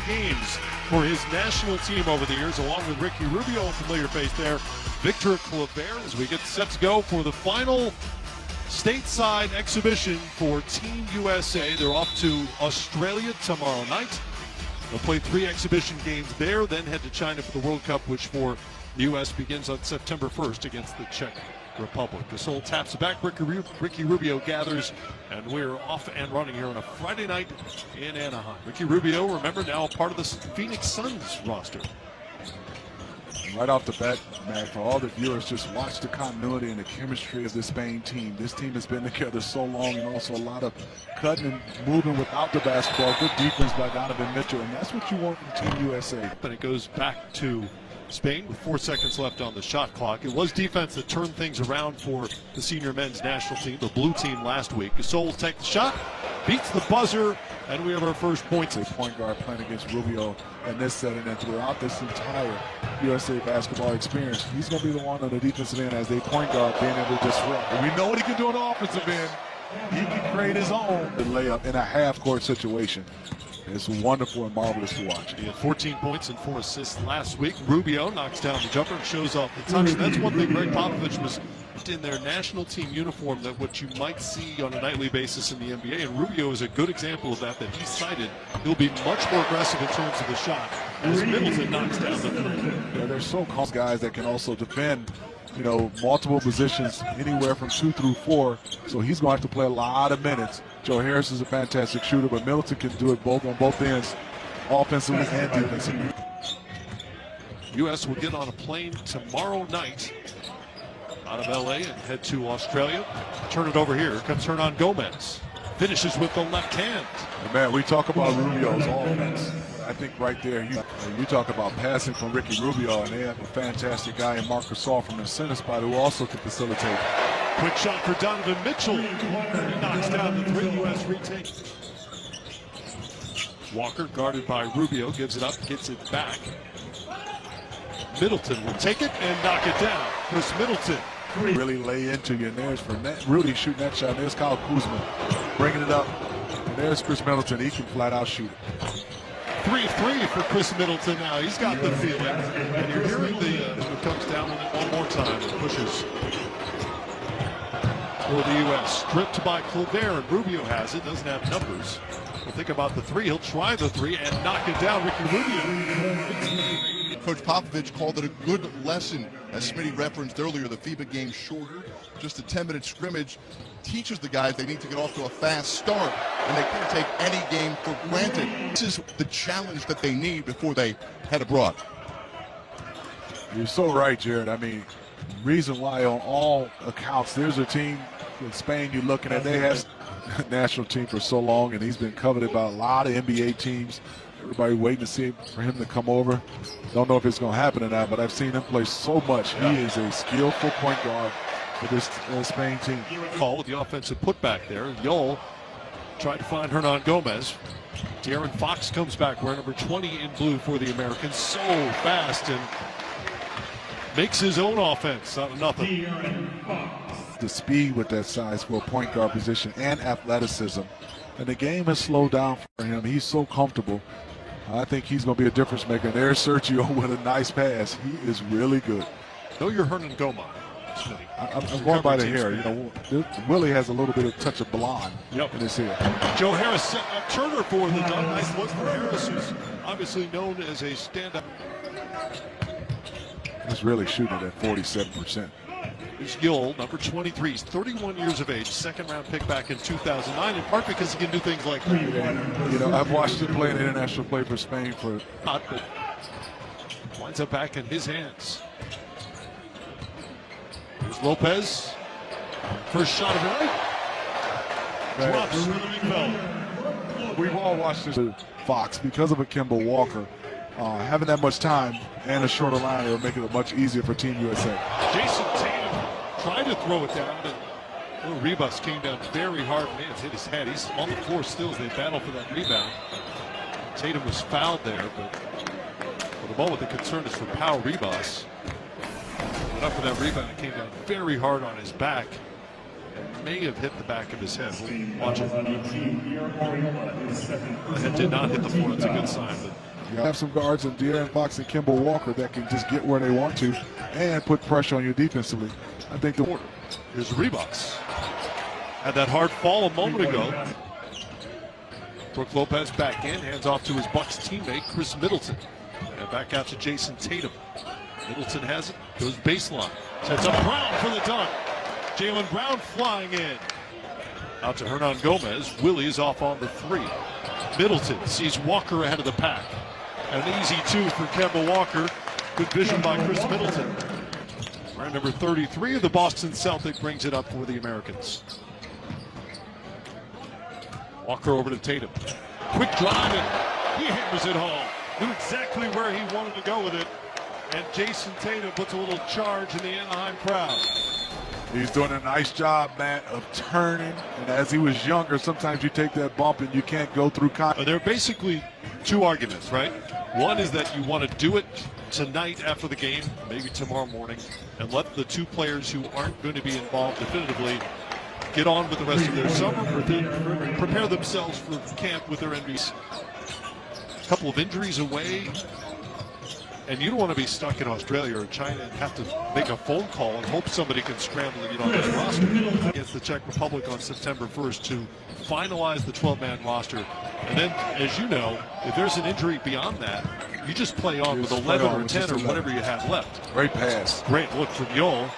games for his national team over the years, along with Ricky Rubio, a familiar face there, Victor Claver, as we get set to go for the final stateside exhibition for Team USA. They're off to Australia tomorrow night. They'll play 3 exhibition games there, then head to China for the World Cup, which for the U.S. begins on September 1st against the Czech Republic. Gasol taps it back, Ricky Rubio gathers, and we're off and running here on a Friday night in Anaheim. Ricky Rubio, remember, now part of the Phoenix Suns roster. Right off the bat, Matt, for all the viewers, just watch the continuity and the chemistry of this Spain team. This team has been together so long, and also a lot of cutting and moving without the basketball. Good defense by Donovan Mitchell, and that's what you want from Team USA. But it goes back to Spain with 4 seconds left on the shot clock. It was defense that turned things around for the senior men's national team, the blue team last week. Gasol will take the shot, beats the buzzer, and we have our first points. A point guard playing against Rubio in this setting, and throughout this entire USA basketball experience, he's going to be the one on the defensive end as a point guard being able to disrupt. And we know what he can do on the offensive end. He can create his own layup in a half-court situation. It's wonderful and marvelous to watch. He had 14 points and 4 assists last week. Rubio knocks down the jumper and shows off the touch. And that's one thing Greg Popovich was in their national team uniform, that what you might see on a nightly basis in the NBA. And Rubio is a good example of that he cited. He'll be much more aggressive in terms of the shot as Middleton knocks down the 3. Yeah, they're so close guys that can also defend, you know, multiple positions, anywhere from 2 through 4. So he's going to have to play a lot of minutes. Joe Harris is a fantastic shooter, but Middleton can do it both on both ends, offensively and defensively. U.S. will get on a plane tomorrow night out of L.A. and head to Australia. Turn it over here. Here comes Hernan Gomez. Finishes with the left hand. And man, we talk about Rubio's offense. I think right there, you talk about passing from Ricky Rubio, and they have a fantastic guy in Marc Gasol from the center spot who also can facilitate. Quick shot for Donovan Mitchell. He knocks down the 3. U.S. retake. Walker, guarded by Rubio, gives it up, gets it back. Middleton will take it and knock it down. Chris Middleton. Really lay into you, and there's for Rudy shooting that shot. There's Kyle Kuzma bringing it up. And there's Chris Middleton. He can flat out shoot it. 3-3 for Chris Middleton now. He's got the feeling. And you're hearing it comes down with it one more time and pushes for the U.S. Stripped by Claver, and Rubio has it. Doesn't have numbers. We'll think about the 3. He'll try the 3 and knock it down. Ricky Rubio. Coach Popovich called it a good lesson. As Smitty referenced earlier, the FIBA game shorter, just a 10-minute scrimmage, teaches the guys they need to get off to a fast start, and they can't take any game for granted. This is the challenge that they need before they head abroad. You're so right, Jared. I mean, reason why on all accounts, there's a team in Spain you're looking at. They have a national team for so long, and he's been coveted by a lot of NBA teams. Everybody waiting to see for him to come over. Don't know if it's going to happen or not, but I've seen him play so much. He is a skillful point guard for this Spain team. Call with the offensive putback there. Yol tried to find Hernan Gomez. De'Aaron Fox comes back, wearing number 20 in blue for the Americans. So fast and makes his own offense out of nothing. The speed with that size for a point guard position and athleticism. And the game has slowed down for him. He's so comfortable. I think he's going to be a difference maker. There's Sergio with a nice pass. He is really good. Know your Hernan Gomez. I'm going by the hair. You know, Willie has a little bit of touch of blonde in his hair. Joe Harris set up Turner for the dunk. Nice look for Harris, who's obviously known as a stand-up. He's really shooting at 47%. Here's Yol, number 23. He's 31 years of age, second-round pick back in 2009, in part because he can do things like that. You know, I've watched him play an international play for Spain for not, but winds up back in his hands. Here's Lopez. First shot of the night. Drops for the big fella. We've all watched this. Fox, because of a Kimball Walker, having that much time and a shorter line, it'll make it much easier for Team USA. Jason Tatum tried to throw it down, and Ribas came down very hard. Man, hit his head. He's on the floor still as they battle for that rebound. Tatum was fouled there, but for the moment, the concern is for Pau Ribas. Went up for that rebound. It came down very hard on his back and may have hit the back of his head. We'll watch it. The head did not hit the floor. It's a good sign, but You have some guards in De'Aaron Fox and Kemba Walker that can just get where they want to and put pressure on you defensively. I think the quarter. Here's Reeboks. Had that hard fall a moment ago. Brook Lopez back in, hands off to his Bucks teammate, Chris Middleton. And back out to Jason Tatum. Middleton has it, goes baseline. Sets up Brown for the dunk. Jaylen Brown flying in. Out to Hernan Gomez. Willie is off on the three. Middleton sees Walker ahead of the pack. And an easy two for Kemba Walker. Good vision by Chris Middleton. Round number 33 of the Boston Celtics brings it up for the Americans. Walker over to Tatum. Quick drive, and he hammers it home. Knew exactly where he wanted to go with it. And Jason Tatum puts a little charge in the Anaheim crowd. He's doing a nice job, Matt, of turning. And as he was younger, sometimes you take that bump and you can't go through contact. There are basically two arguments, right? One is that you want to do it tonight after the game, maybe tomorrow morning, and let the two players who aren't going to be involved definitively get on with the rest of their summer, prepare themselves for camp with their NBC. A couple of injuries away, and you don't want to be stuck in Australia or China and have to make a phone call and hope somebody can scramble and get on this roster against the Czech Republic on September 1st to finalize the 12-man roster. And then, as you know, if there's an injury beyond that, you just play on with 11 or 10 or whatever you have left. Great pass. Great look from Yol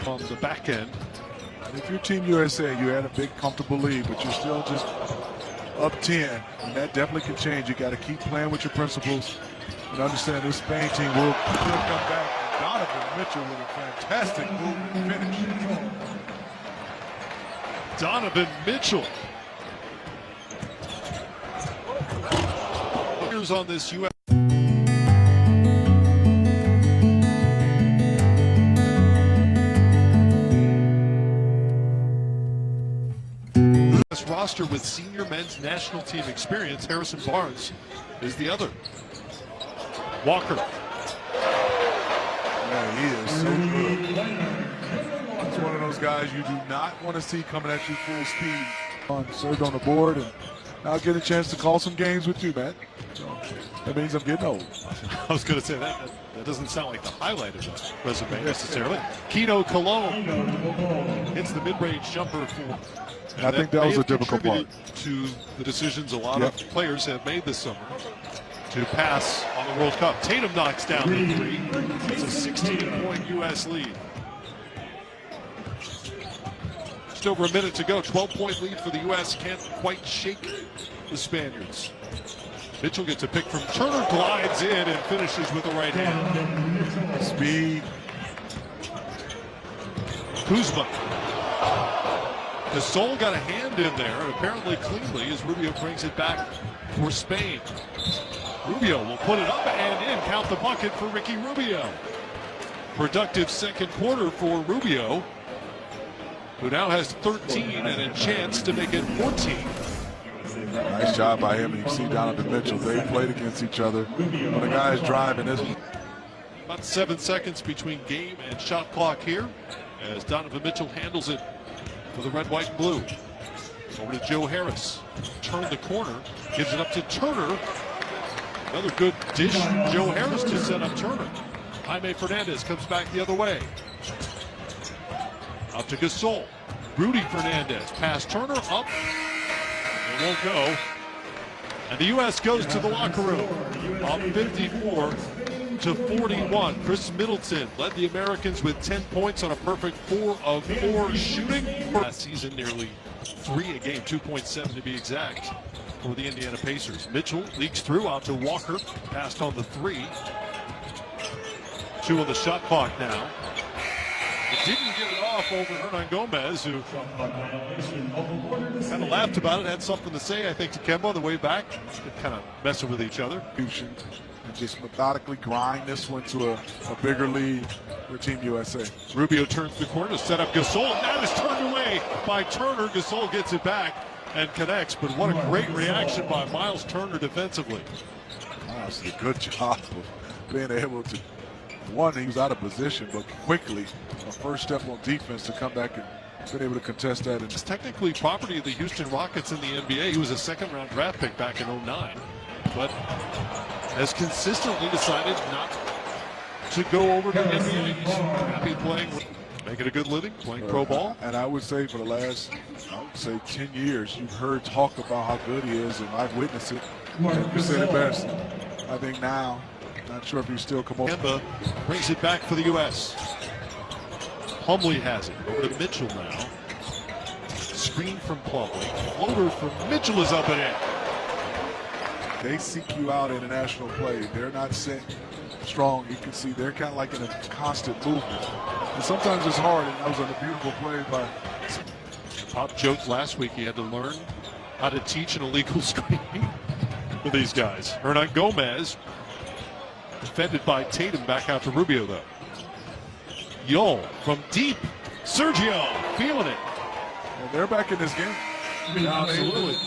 on the back end. And if you're Team USA, you had a big, comfortable lead, but you're still just up 10, and that definitely can change. You got to keep playing with your principles and understand this Spain team will come back. And Donovan Mitchell with a fantastic move and finish. Donovan Mitchell. Here's on this U.S. roster with senior men's national team experience. Harrison Barnes is the other. Walker. Yeah, he is so good. He's one of those guys you do not want to see coming at you full speed. Served on the board, and I'll get a chance to call some games with you, man. So that means I'm getting old. I was going to say that doesn't sound like the highlight of the resume necessarily. Keno Cologne hits the mid-range jumper for. And I think that was a difficult part. To the decisions a lot of players have made this summer to pass on the World Cup. Tatum knocks down the three. It's a 16-point U.S. lead. Just over a minute to go. 12-point lead for the U.S. Can't quite shake the Spaniards. Mitchell gets a pick from Turner, glides in and finishes with the right hand. Speed. Kuzma. Gasol got a hand in there, and apparently cleanly, as Rubio brings it back for Spain. Rubio will put it up and in. Count the bucket for Ricky Rubio. Productive second quarter for Rubio, who now has 13 and a chance to make it 14. Nice job by him. And you see Donovan Mitchell. They played against each other. When the guy's driving, about 7 seconds between game and shot clock here, as Donovan Mitchell handles it for the red, white, and blue. Over to Joe Harris. Turn the corner. Gives it up to Turner. Another good dish. Joe Harris to set up Turner. Jaime Fernandez comes back the other way. Up to Gasol. Rudy Fernandez. Pass Turner. Up. It won't go. And the U.S. goes to the locker room. Up 54-41. Chris Middleton led the Americans with 10 points on a perfect 4 of 4 shooting. Last season, nearly 3 a game, 2.7 to be exact, for the Indiana Pacers. Mitchell leaks through out to Walker. Passed on the 3. 2 on the shot clock now. It didn't get it off over Hernan Gomez, who kind of laughed about it, had something to say, I think, to Kemba on the way back. They're kind of messing with each other. And just methodically grind this one to a bigger lead for Team USA. Rubio turns the corner to set up Gasol. That is turned away by Turner. Gasol gets it back and connects, but what a great reaction by Miles Turner defensively. Miles did a good job of being able to, one, he was out of position, but quickly, a first step on defense to come back and been able to contest that. It's technically property of the Houston Rockets in the NBA. He was a second-round draft pick back in '09. but has consistently decided not to go over to the NBA. He's happy playing, making a good living, playing pro ball. And I would say for the last, 10 years, you've heard talk about how good he is, and I've witnessed it. You said it best. I think now, not sure if he's still come over. Kemba brings it back for the U.S. Plumlee has it. Over to Mitchell now. Screen from Plumlee. Floater from Mitchell is up and in. They seek you out in international play. They're not set strong. You can see they're kind of like in a constant movement. And sometimes it's hard, and that was a beautiful play by... Pop joked last week he had to learn how to teach an illegal screen for these guys. Hernan Gomez defended by Tatum, back out to Rubio though. Yol from deep. Sergio feeling it. And they're back in this game. Absolutely.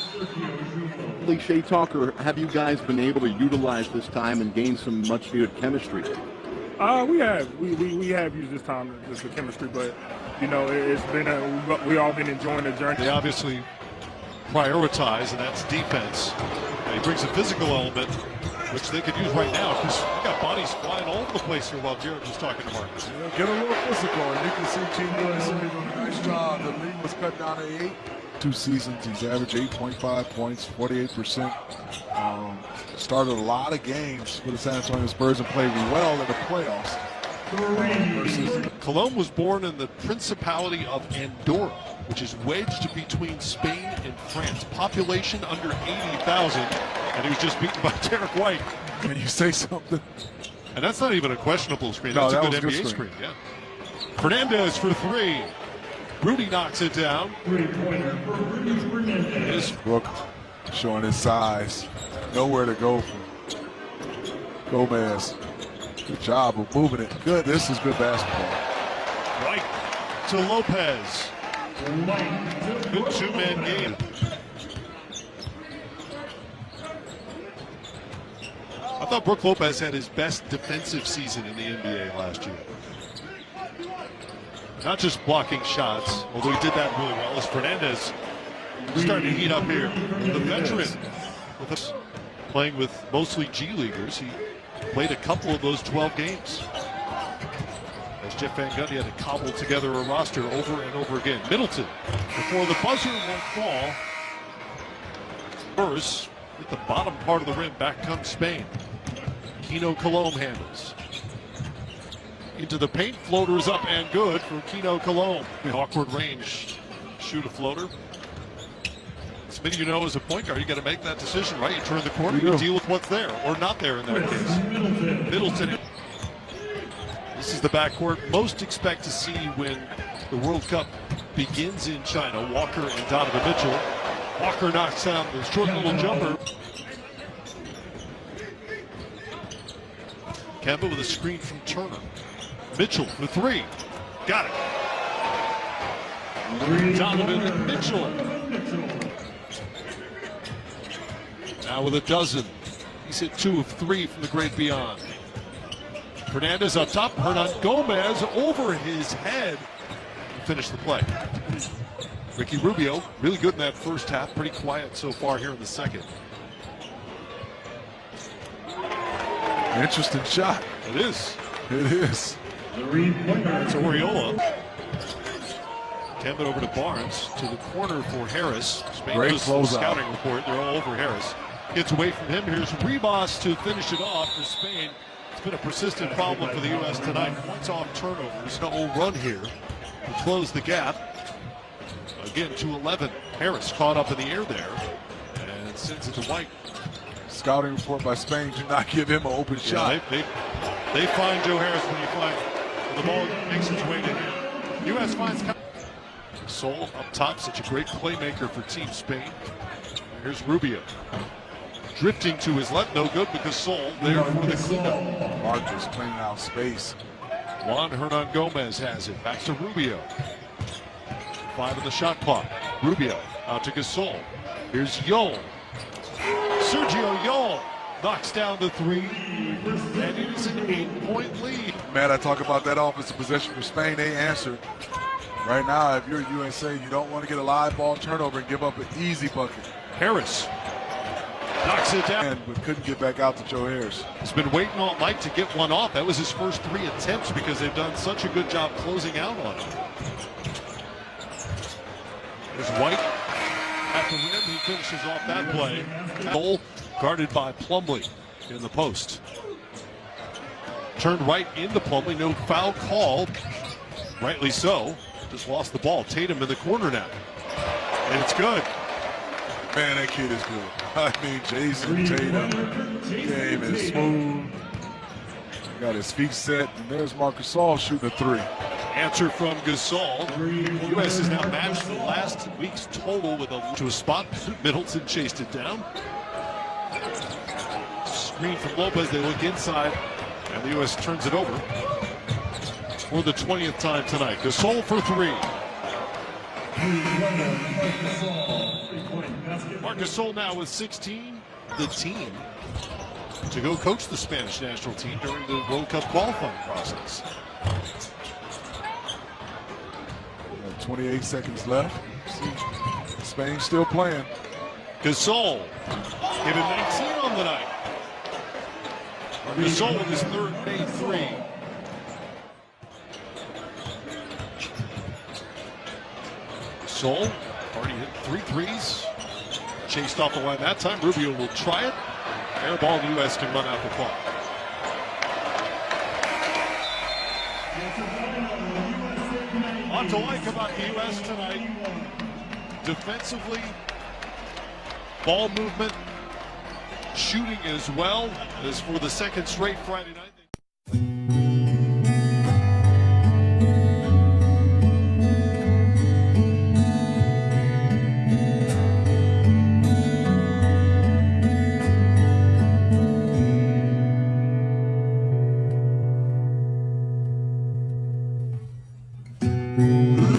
Shea Talker, have you guys been able to utilize this time and gain some much needed chemistry? We have used this time just for chemistry, but you know it's been we all been enjoying the journey. They obviously prioritize, and that's defense. And he brings a physical element, which they could use right now, because we got bodies flying all over the place here while Jared was talking to Marcus. Get a little physical, and you can see Team USA doing a nice job. The league was cut down to 8. 2 seasons, he's averaged 8.5 points, 48%. Started a lot of games for the San Antonio Spurs and played well in the playoffs. Cologne was born in the Principality of Andorra, which is wedged between Spain and France. Population under 80,000, and he was just beaten by Derek White. Can you say something? And that's not even a questionable screen. No, That's that a good NBA screen. Yeah. Fernandez for 3. Rudy knocks it down. Brook showing his size. Nowhere to go from Gomez. Good job of moving it. Good. This is good basketball. Right to Lopez. Good two-man game. I thought Brook Lopez had his best defensive season in the NBA last year. Not just blocking shots, although he did that really well, as Fernandez starting to heat up here. The veteran with us, playing with mostly G Leaguers. He played a couple of those 12 games. As Jeff Van Gundy had to cobble together a roster over and over again. Middleton, before the buzzer won't fall. First, at the bottom part of the rim, back comes Spain. Kino Colom handles. Into the paint, floaters up and good for Kino Colom. Awkward range, shoot a floater. Smitty, you know, as a point guard, you got to make that decision, right? You turn the corner, you deal with what's there or not there in that case. Middleton. This is the backcourt most expect to see when the World Cup begins in China. Walker and Donovan Mitchell. Walker knocks down the short little jumper. Kemba with a screen from Turner. Mitchell for 3. Got it. Donovan Mitchell. Now with a dozen. He's hit 2 of 3 from the great beyond. Fernandez up top. Hernan Gomez over his head. Finish the play. Ricky Rubio, really good in that first half. Pretty quiet so far here in the second. Interesting shot. It is. It is. It's Oriola. Kemba over to Barnes, to the corner for Harris. Spain Great just closeout. Scouting report. They're all over Harris. Gets away from him. Here's Ribas to finish it off for Spain. It's been a persistent problem for the U.S. tonight. Points off turnovers. No run here to close the gap. Again, 2-11. Harris caught up in the air there and sends it to White. Scouting report by Spain. Do not give him an open shot. They find Joe Harris when you find the ball makes its way to him. U.S. finds Sol up top, such a great playmaker for Team Spain. Here's Rubio. Drifting to his left, no good because Sol there for the cleanup. Marcus cleaning out space. Juan Hernan Gomez has it. Back to Rubio. 5 on the shot clock. Rubio out to Gasol. Here's Yol. Sergio Yol knocks down the 3. And it is an 8-point lead. Man, I talk about that offensive possession for Spain. They answered. Right now, if you're USA, you don't want to get a live ball turnover and give up an easy bucket. Harris Knocks it down. But couldn't get back out to Joe Harris. He's been waiting all night to get one off. That was his first 3 attempts because they've done such a good job closing out on him. There's White at the rim. He finishes off that play. Goal guarded by Plumlee in the post. Turned right into Plumlee. No foul called. Rightly so. Just lost the ball. Tatum in the corner now. And it's good. Man, that kid is good. I mean, Jason Tatum, game is smooth. Got his feet set, and there's Marcus Gasol shooting a 3. Answer from Gasol. The U.S. has now matched the last week's total with to a spot. Middleton chased it down. Screen from Lopez. They look inside, and the U.S. turns it over for the 20th time tonight. Gasol for 3. Marcus Gasol now with 16. The team to go coach the Spanish national team during the World Cup qualifying process. 28 seconds left. Spain still playing. Gasol giving 19 on the night. Gasol with his third made 3. Gasol already hit 3 threes. Chased off the line that time. Rubio will try it. Air ball, the U.S. can run out the clock. Lot to like about the U.S. tonight. Defensively, ball movement, shooting as well as for the second straight Friday night. Thank you.